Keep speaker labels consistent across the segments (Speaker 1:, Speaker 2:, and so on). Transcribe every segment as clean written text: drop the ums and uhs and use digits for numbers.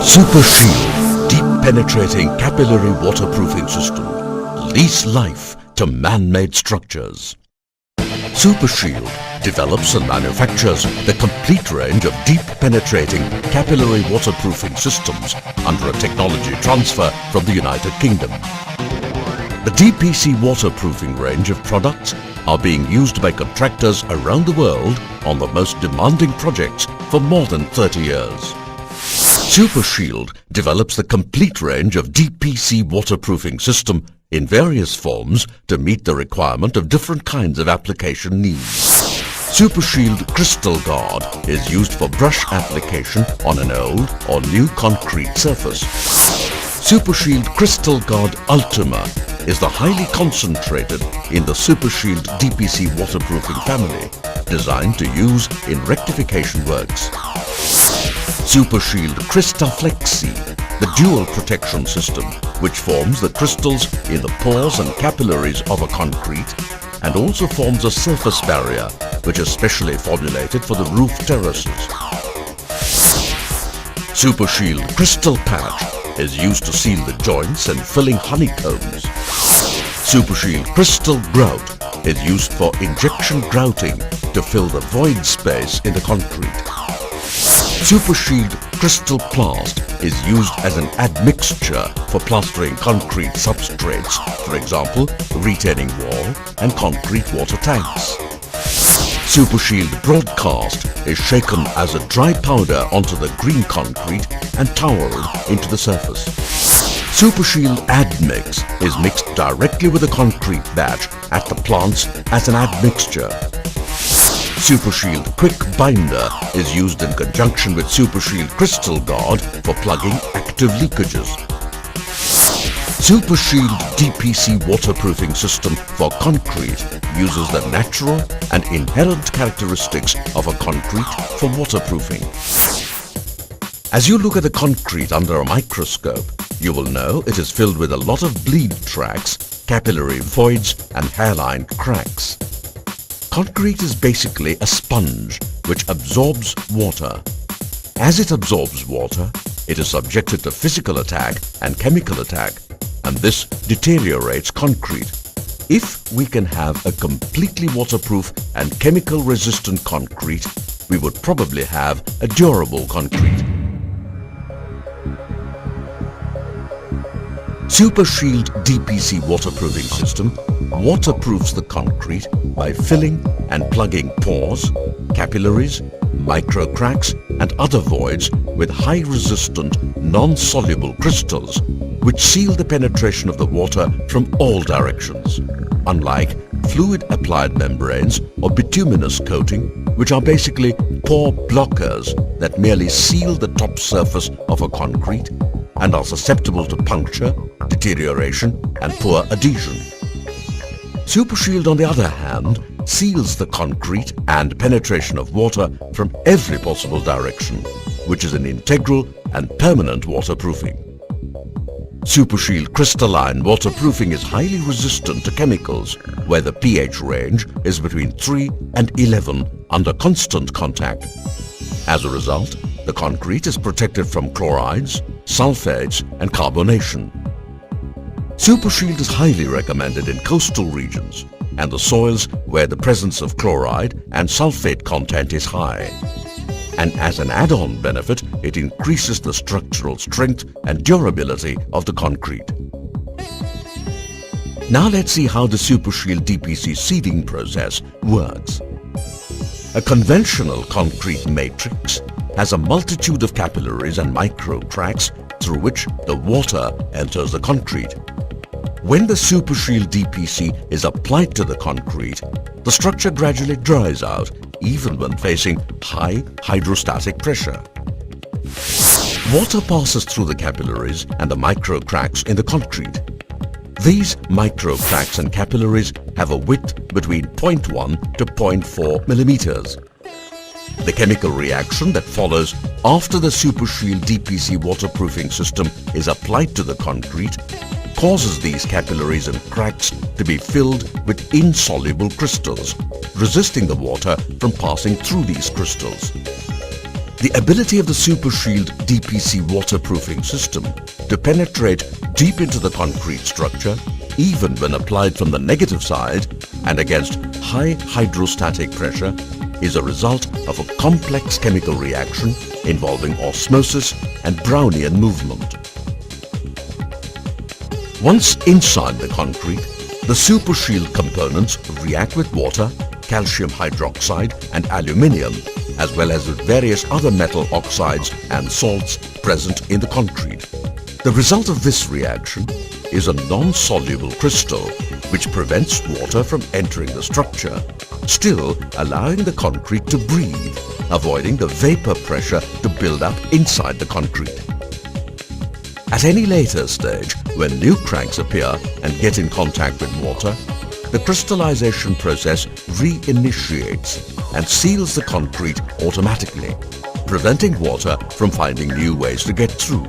Speaker 1: SuperShield Deep Penetrating Capillary Waterproofing System lease life to man-made structures. SuperShield develops and manufactures the complete range of deep penetrating capillary waterproofing systems under a technology transfer from the United Kingdom. The DPC waterproofing range of products are being used by contractors around the world on the most demanding projects for more than 30 years. SuperShield develops the complete range of DPC waterproofing system in various forms to meet the requirement of different kinds of application needs. SuperShield Crystal Guard is used for brush application on an old or new concrete surface. SuperShield Crystal Guard Ultima is the highly concentrated in the SuperShield DPC waterproofing family, designed to use in rectification works. SuperShield Crystaflexi, the dual protection system which forms the crystals in the pores and capillaries of a concrete and also forms a surface barrier which is specially formulated for the roof terraces. SuperShield Crystal Patch is used to seal the joints and filling honeycombs. SuperShield Crystal Grout is used for injection grouting to fill the void space in the concrete. SuperShield Crystal Plast is used as an admixture for plastering concrete substrates, for example, retaining wall and concrete water tanks. SuperShield Broadcast is shaken as a dry powder onto the green concrete and toweled into the surface. SuperShield Admix is mixed directly with the concrete batch at the plants as an admixture. SuperShield Quick Binder is used in conjunction with SuperShield Crystal Guard for plugging active leakages. SuperShield DPC waterproofing system for concrete uses the natural and inherent characteristics of a concrete for waterproofing. As you look at the concrete under a microscope, you will know it is filled with a lot of bleed tracks, capillary voids and hairline cracks. Concrete is basically a sponge which absorbs water. As it absorbs water, it is subjected to physical attack and chemical attack, and this deteriorates concrete. If we can have a completely waterproof and chemical resistant concrete, we would probably have a durable concrete. SuperShield DPC waterproofing system waterproofs the concrete by filling and plugging pores, capillaries, micro cracks and other voids with high resistant non-soluble crystals which seal the penetration of the water from all directions, unlike fluid applied membranes or bituminous coating, which are basically pore blockers that merely seal the top surface of a concrete and are susceptible to puncture, deterioration and poor adhesion. SuperShield, on the other hand, seals the concrete and penetration of water from every possible direction, which is an integral and permanent waterproofing. SuperShield crystalline waterproofing is highly resistant to chemicals where the pH range is between 3 and 11 under constant contact. As a result, the concrete is protected from chlorides, sulfates and carbonation. SuperShield is highly recommended in coastal regions and the soils where the presence of chloride and sulfate content is high. And as an add-on benefit, it increases the structural strength and durability of the concrete. Now let's see how the SuperShield DPC seeding process works. A conventional concrete matrix has a multitude of capillaries and micro cracks through which the water enters the concrete. When the SuperShield DPC is applied to the concrete, the structure gradually dries out even when facing high hydrostatic pressure. Water passes through the capillaries and the micro cracks in the concrete. These micro cracks and capillaries have a width between 0.1 to 0.4 millimeters. The chemical reaction that follows after the SuperShield DPC waterproofing system is applied to the concrete causes these capillaries and cracks to be filled with insoluble crystals, resisting the water from passing through these crystals. The ability of the SuperShield DPC waterproofing system to penetrate deep into the concrete structure, even when applied from the negative side and against high hydrostatic pressure, is a result of a complex chemical reaction involving osmosis and Brownian movement. Once inside the concrete, the SuperShield components react with water, calcium hydroxide and aluminium, as well as with various other metal oxides and salts present in the concrete. The result of this reaction is a non-soluble crystal which prevents water from entering the structure, still allowing the concrete to breathe, avoiding the vapor pressure to build up inside the concrete. At any later stage, when new cracks appear and get in contact with water, the crystallization process reinitiates and seals the concrete automatically, preventing water from finding new ways to get through.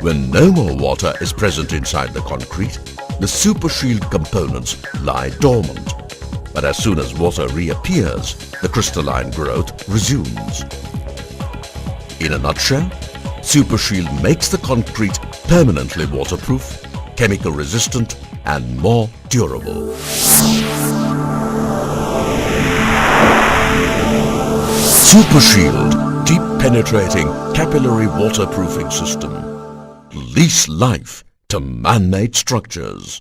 Speaker 1: When no more water is present inside the concrete, the SuperShield components lie dormant. But as soon as water reappears, the crystalline growth resumes. In a nutshell, SuperShield makes the concrete permanently waterproof, chemical resistant and more durable. SuperShield Deep Penetrating Capillary Waterproofing System. Lease life to man-made structures.